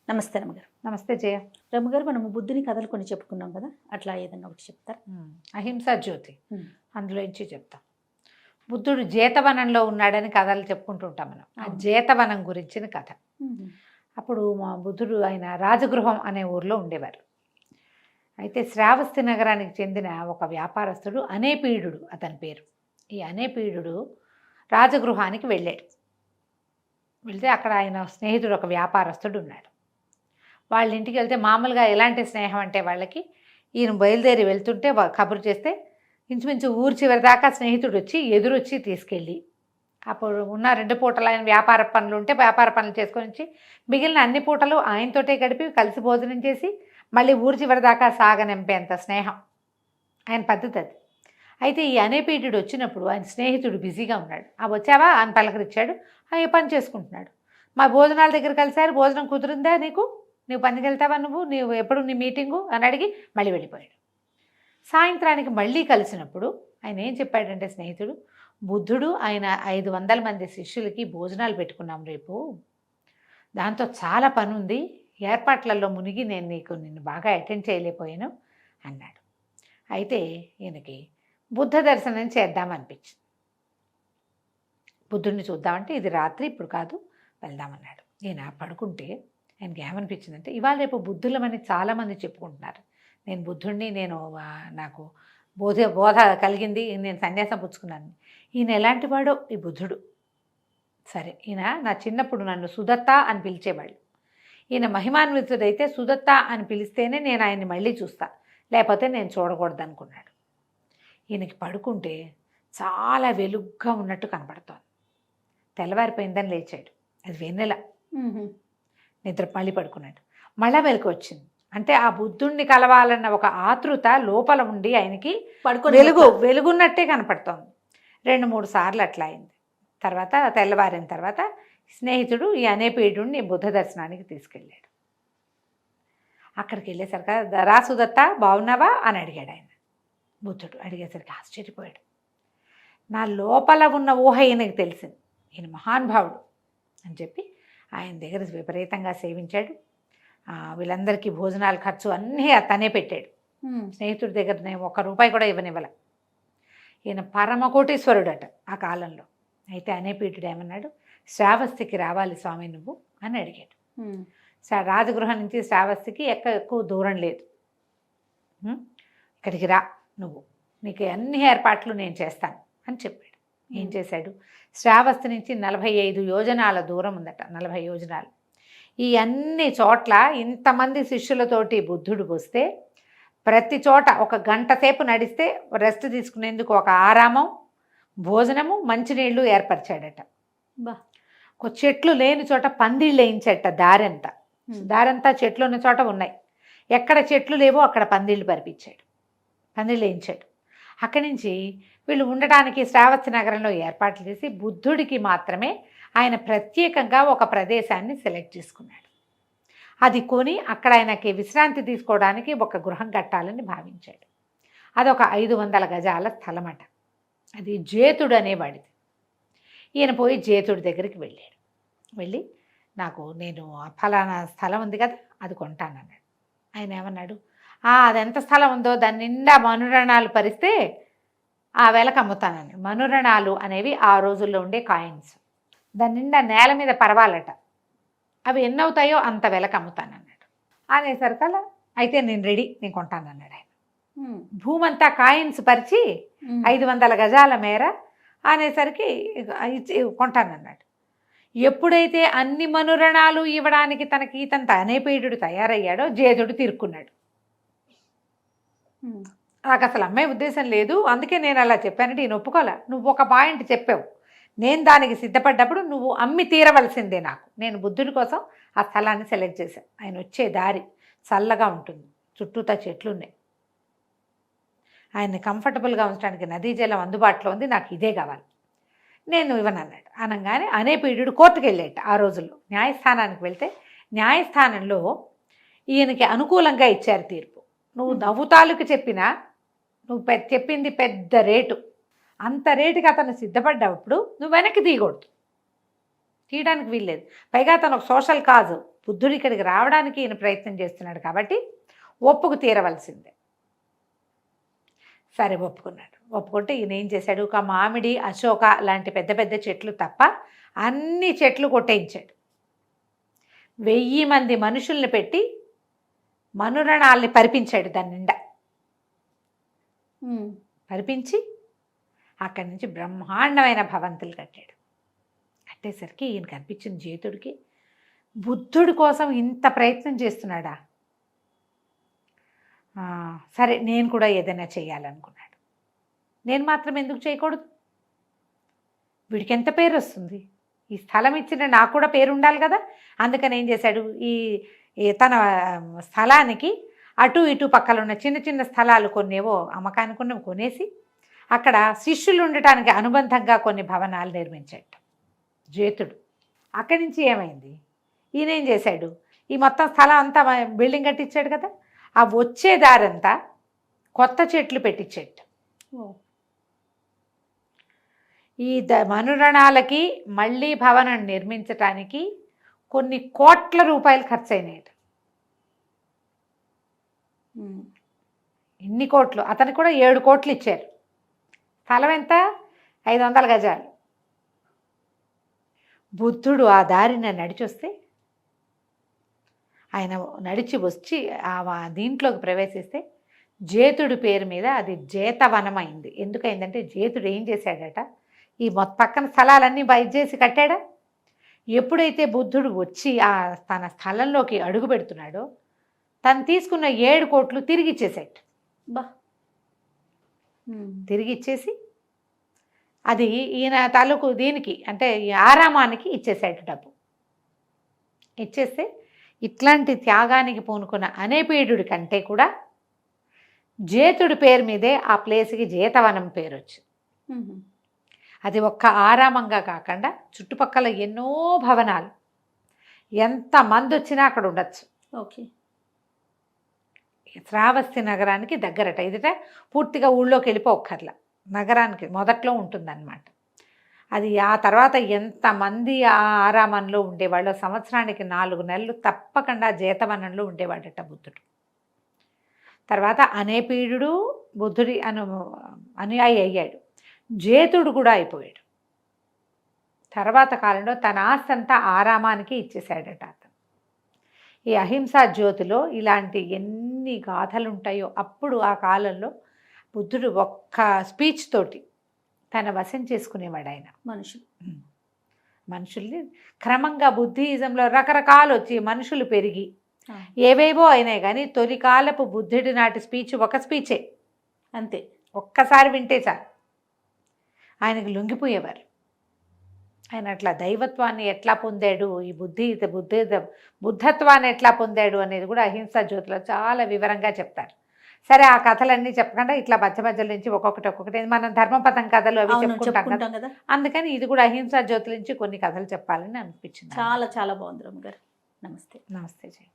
నమస్తే రమ్మగారు. నమస్తే జయ. రమ్మగారు, మనము బుద్ధుని కథలు కొన్ని చెప్పుకున్నాం కదా, అట్లా ఏదన్నా ఒకటి చెప్తారు? అహింసా జ్యోతి అందులో నుంచి చెప్తాం. బుద్ధుడు జేతవనంలో ఉన్నాడని కథలు చెప్పుకుంటుంటాం మనం. ఆ జేతవనం గురించిన కథ. అప్పుడు మా బుద్ధుడు ఆయన రాజగృహం అనే ఊర్లో ఉండేవారు. అయితే శ్రావస్తి నగరానికి చెందిన ఒక వ్యాపారస్తుడు అనేపీడుడు అతని పేరు. ఈ అనేపీడుడు రాజగృహానికి వెళ్ళాడు. వెళ్తే అక్కడ ఆయన స్నేహితుడు ఒక వ్యాపారస్తుడు ఉన్నాడు. వాళ్ళ ఇంటికి వెళ్తే మామూలుగా ఎలాంటి స్నేహం అంటే వాళ్ళకి, ఈయన బయలుదేరి వెళ్తుంటే కబురు చేస్తే ఇంచుమించు ఊరి చివరి దాకా స్నేహితుడు వచ్చి ఎదురొచ్చి తీసుకెళ్ళి, అప్పుడు ఉన్న 2 పూటలు ఆయన వ్యాపార పనులు ఉంటే వ్యాపార పనులు చేసుకొని వచ్చి మిగిలిన అన్ని పూటలు ఆయనతోటే గడిపి కలిసి భోజనం చేసి మళ్ళీ ఊరి చివరి దాకా సాగనింపేంత స్నేహం ఆయన పద్ధతి అది. అయితే ఈ అనేపీఠుడు వచ్చినప్పుడు ఆయన స్నేహితుడు బిజీగా ఉన్నాడు. వచ్చావా అని పలకరించాడు. ఏ పని చేసుకుంటున్నాడు. మా భోజనాల దగ్గర కలిసారు, భోజనం కుదిరిందా నీకు, నువ్వు పనికి వెళ్తావా, నువ్వు ఎప్పుడు నీ మీటింగు అని అడిగి మళ్ళీ వెళ్ళిపోయాడు. సాయంత్రానికి మళ్ళీ కలిసినప్పుడు ఆయన ఏం చెప్పాడంటే స్నేహితుడు, బుద్ధుడు ఆయన 500 మంది శిష్యులకి భోజనాలు పెట్టుకున్నాం రేపు, దాంతో చాలా పని ఉంది, ఏర్పాట్లలో మునిగి నిన్ను బాగా అటెండ్ చేయలేకపోయాను అన్నాడు. అయితే ఈయనకి బుద్ధ దర్శనం చేద్దామనిపించింది. బుద్ధుడిని చూద్దామంటే ఇది రాత్రి, ఇప్పుడు కాదు, వెళ్దామన్నాడు. ఈయన పడుకుంటే ఆయనకి ఏమనిపించిందంటే, ఇవాళ రేపు బుద్ధులమని చాలామంది చెప్పుకుంటున్నారు. నేను బుద్ధుడిని, నాకు బోధ కలిగింది, నేను సన్యాసం పుచ్చుకున్నాను. ఈయన ఎలాంటి వాడో ఈ బుద్ధుడు. సరే, ఈయన నా చిన్నప్పుడు నన్ను సుదత్త అని పిలిచేవాళ్ళు. ఈయన మహిమాన్వితుడైతే సుదత్త అని పిలిస్తేనే నేను ఆయన్ని మళ్ళీ చూస్తా, లేకపోతే నేను చూడకూడదు అనుకున్నాడు. ఈయనకి పడుకుంటే చాలా వెలుగ్గా ఉన్నట్టు కనపడుతోంది. తెల్లవారిపోయిందని లేచాడు. అది వెన్నెల. నిద్ర మళ్ళీ పడుకున్నాడు. మళ్ళా వెలుగు వచ్చింది. అంటే ఆ బుద్ధుణ్ణి కలవాలన్న ఒక ఆతృత లోపల ఉండి ఆయనకి వెలుగున్నట్టే కనపడుతోంది. 2-3 సార్లు అట్లా అయింది. తర్వాత తెల్లవారిన తర్వాత స్నేహితుడు ఈ అనేపీడుని బుద్ధ దర్శనానికి తీసుకెళ్ళాడు. అక్కడికి వెళ్ళేసరికి రా సుదత్త, బాగున్నావా అని అడిగాడు ఆయన. బుద్ధుడు అడిగేసరికి ఆశ్చర్యపోయాడు. నా లోపల ఉన్న ఊహ ఈయనకి తెలిసింది, ఈయన మహానుభావుడు అని చెప్పి ఆయన దగ్గర విపరీతంగా సేవించాడు. వీళ్ళందరికీ భోజనాల ఖర్చు అన్నీ తనే పెట్టాడు. స్నేహితుడి దగ్గర నేను ₹1 కూడా ఇవ్వనివ్వలే. ఈయన పరమకోటీశ్వరుడట ఆ కాలంలో. అయితే అనేపీఠుడు ఏమన్నాడు, శ్రావస్తికి రావాలి స్వామి నువ్వు అని అడిగాడు. రాజగృహం నుంచి శ్రావస్తికి ఎక్కువ దూరం లేదు, ఇక్కడికి రా నువ్వు, నీకు అన్ని ఏర్పాట్లు నేను చేస్తాను అని చెప్పాడు. ఏం చేశాడు, శ్రావస్తి నుంచి 45 యోజనాల దూరం ఉందట. 40 యోజనాలు. ఈ అన్ని చోట్ల ఇంతమంది శిష్యులతోటి బుద్ధుడు వస్తే ప్రతి చోట 1 గంట సేపు నడిస్తే రెస్ట్ తీసుకునేందుకు ఒక ఆరామం, భోజనము, మంచినీళ్ళు ఏర్పరిచాడట. ఒక చెట్లు లేని చోట పందిళ్ళు వేయించట. దారంతా చెట్లు ఉన్న చోట ఉన్నాయి, ఎక్కడ చెట్లు లేవో అక్కడ పందిళ్ళు వేయించాడు. అక్కడి నుంచి వీళ్ళు ఉండటానికి శ్రావస్తి నగరంలో ఏర్పాట్లు చేసి బుద్ధుడికి మాత్రమే ఆయన ప్రత్యేకంగా ఒక ప్రదేశాన్ని సెలెక్ట్ చేసుకున్నాడు. అది కొని అక్కడ ఆయనకి విశ్రాంతి తీసుకోవడానికి ఒక గృహం కట్టాలని భావించాడు. అదొక 500 గజాల స్థలమట. అది జేతుడు అనేవాడిది. ఈయన పోయి జేతుడి దగ్గరికి వెళ్ళి నేను ఫలానా స్థలం ఉంది కదా, అది కొంటానన్నాడు. ఆయన ఏమన్నాడు, అదెంత స్థలం ఉందో దాని నిండా మనురణాలు పరిస్తే ఆ వెలకు అమ్ముతానని. మనురణాలు అనేవి ఆ రోజుల్లో ఉండే కాయిన్స్. దాని నిండా నేల మీద పరవాలట, అవి ఎన్నవుతాయో అంత వెలకు అమ్ముతానన్నాడు. అనేసరికల్లా అయితే నేను రెడీ, నేను కొంటానన్నాడు ఆయన. భూమంతా కాయిన్స్ పరిచి 500 గజాల మేర అనేసరికి కొంటానన్నాడు. ఎప్పుడైతే అన్ని మనురణాలు ఇవ్వడానికి తనకి అనేపీఠుడు తయారయ్యాడో జేతుడు తీర్కున్నాడు. నాకు అసలు అమ్మాయి ఉద్దేశం లేదు, అందుకే నేను అలా చెప్పానంటే ఈయన ఒప్పుకోలే. నువ్వు ఒక పాయింట్ చెప్పావు, నేను దానికి సిద్ధపడ్డప్పుడు నువ్వు అమ్మి తీరవలసిందే నాకు. నేను బుద్ధుడి కోసం ఆ స్థలాన్ని సెలెక్ట్ చేశాను. ఆయన వచ్చే దారి చల్లగా ఉంటుంది, చుట్టూతా చెట్లు ఉన్నాయి, ఆయన్ని కంఫర్టబుల్గా ఉంచడానికి నదీ జలం అందుబాటులో ఉంది, నాకు ఇదే కావాలి, నేను ఇవ్వనన్నాడు. అనగానే అనేపీఠుడు కోర్టుకు వెళ్ళేట. ఆ రోజుల్లో న్యాయస్థానానికి వెళ్తే న్యాయస్థానంలో ఈయనకి అనుకూలంగా ఇచ్చారు తీర్పు. నువ్వు నవ్వుతాలుకు చెప్పినా నువ్వు చెప్పింది పెద్ద రేటు, అంత రేటుకి అతను సిద్ధపడ్డప్పుడు నువ్వు వెనక్కి తీయకూడదు, తీయడానికి వీల్లేదు. పైగా అతను ఒక సోషల్ కాజ్ బుద్ధుడు ఇక్కడికి రావడానికి ఈయన ప్రయత్నం చేస్తున్నాడు కాబట్టి ఒప్పుకు తీరవలసిందే. సరే ఒప్పుకున్నాడు. ఒప్పుకుంటే ఈయన ఏం చేశాడు, ఒక మామిడి, అశోక లాంటి పెద్ద పెద్ద చెట్లు తప్ప అన్ని చెట్లు కొట్టేయించాడు. 1000 మంది మనుషుల్ని పెట్టి మనురణాల్ని పరిపించాడు దాని నిండా. పరిపించి అక్కడి నుంచి బ్రహ్మాండమైన భవంతులు కట్టాడు. కట్టేసరికి ఈయనకి అనిపించిన జేతుడికి, బుద్ధుడి కోసం ఇంత ప్రయత్నం చేస్తున్నాడా, సరే నేను కూడా ఏదైనా చేయాలనుకున్నాడు. నేను మాత్రం ఎందుకు చేయకూడదు, వీడికి ఎంత పేరు వస్తుంది, ఈ స్థలం ఇచ్చిన నాకు కూడా పేరు ఉండాలి కదా. అందుకని ఏం చేశాడు, ఈ తన స్థలానికి అటు ఇటు పక్కన ఉన్న చిన్న చిన్న స్థలాలు కొన్నేవో అమ్మకానికి ఉన్నవి కొనేసి అక్కడ శిష్యులు ఉండటానికి అనుబంధంగా కొన్ని భవనాలు నిర్మించాడు జేతుడు. అక్కడి నుంచి ఏమైంది, ఈయన ఏం చేశాడు, ఈ మొత్తం స్థలం అంతా బిల్డింగ్ కట్టించాడు కదా, ఆ వచ్చే దారంతా కొత్త చెట్లు పెట్టించాడు. ఈ మనురణాలకి మళ్ళీ భవనం నిర్మించటానికి కొన్ని కోట్ల రూపాయలు ఖర్చు అయినాయి. ఎన్ని కోట్లు, అతనికి కూడా 7 కోట్లు ఇచ్చారు. స్థలం ఎంత, 500 గజాలు. బుద్ధుడు ఆ దారిన నడిచొస్తే, ఆయన నడిచి వచ్చి దీంట్లోకి ప్రవేశిస్తే జేతుడి పేరు మీద అది జేతవనం అయింది. ఎందుకైందంటే జేతుడు ఏం చేశాడట, ఈ పక్కన స్థలాలన్నీ బయట చేసి కట్టాడా. ఎప్పుడైతే బుద్ధుడు వచ్చి తన స్థలంలోకి అడుగు పెడుతున్నాడో తను తీసుకున్న 7 కోట్లు తిరిగి ఇచ్చేసాడు. తిరిగి ఇచ్చేసి అది ఈయన తాలూకు దీనికి అంటే ఈ ఆరామానికి ఇచ్చేసాడు డబ్బు. ఇచ్చేస్తే ఇట్లాంటి త్యాగానికి పూనుకున్న అనేపీడుడి కంటే కూడా జేతుడి పేరు మీదే ఆ ప్లేస్కి జేతవనం పేరు వచ్చింది. అది ఒక్క ఆరామంగా కాకుండా చుట్టుపక్కల ఎన్నో భవనాలు, ఎంతమంది వచ్చినా అక్కడ ఉండొచ్చు. ఓకే. శ్రావస్తి నగరానికి దగ్గరట. ఇదిట పూర్తిగా ఊళ్ళోకి వెళ్ళిపోక్కర్లా, నగరానికి మొదట్లో ఉంటుందన్నమాట. అది ఆ తర్వాత ఎంతమంది ఆ ఆరామంలో ఉండేవాళ్ళు, సంవత్సరానికి 4 నెలలు తప్పకుండా జేతవనంలో ఉండేవాడట బుద్ధుడు. తర్వాత అనేపీడు బుద్ధుడి అనుయాయి అయ్యాడు, జేతుడు కూడా అయిపోయాడు. తర్వాత కాలంలో తన ఆస్తి అంతా ఆరామానికి ఇచ్చేసాడట అతను. ఈ అహింసా జ్యోతిలో ఇలాంటి ఎన్ని గాథలు ఉంటాయో. అప్పుడు ఆ కాలంలో బుద్ధుడు ఒక్క స్పీచ్ తోటి తన వశం చేసుకునేవాడు ఆయన మనుషుల్ని. క్రమంగా బుద్ధిజంలో రకరకాలు వచ్చి మనుషులు పెరిగి ఏవేవో అయినాయి, కానీ తొలి కాలపు బుద్ధుడి నాటి స్పీచ్ ఒక స్పీచే అంతే. ఒక్కసారి వింటే చాలు ఆయనకు లొంగిపోయేవారు. ఆయన అట్లా దైవత్వాన్ని ఎట్లా పొందాడు, ఈ బుద్ధత్వాన్ని ఎట్లా పొందాడు అనేది కూడా అహింసా జ్యోతిలో చాలా వివరంగా చెప్తారు. సరే, ఆ కథలన్నీ చెప్పకుండా ఇట్లా మధ్య నుంచి ఒక్కొక్కటి మనం ధర్మపథం కథలు అవి చెప్పుకుంటాం కదా, అందుకని ఇది కూడా అహింసా జ్యోతి నుంచి కొన్ని కథలు చెప్పాలని అనిపించింది. చాలా చాలా బాగుంది రమ్య గారు. నమస్తే. నమస్తే జయ.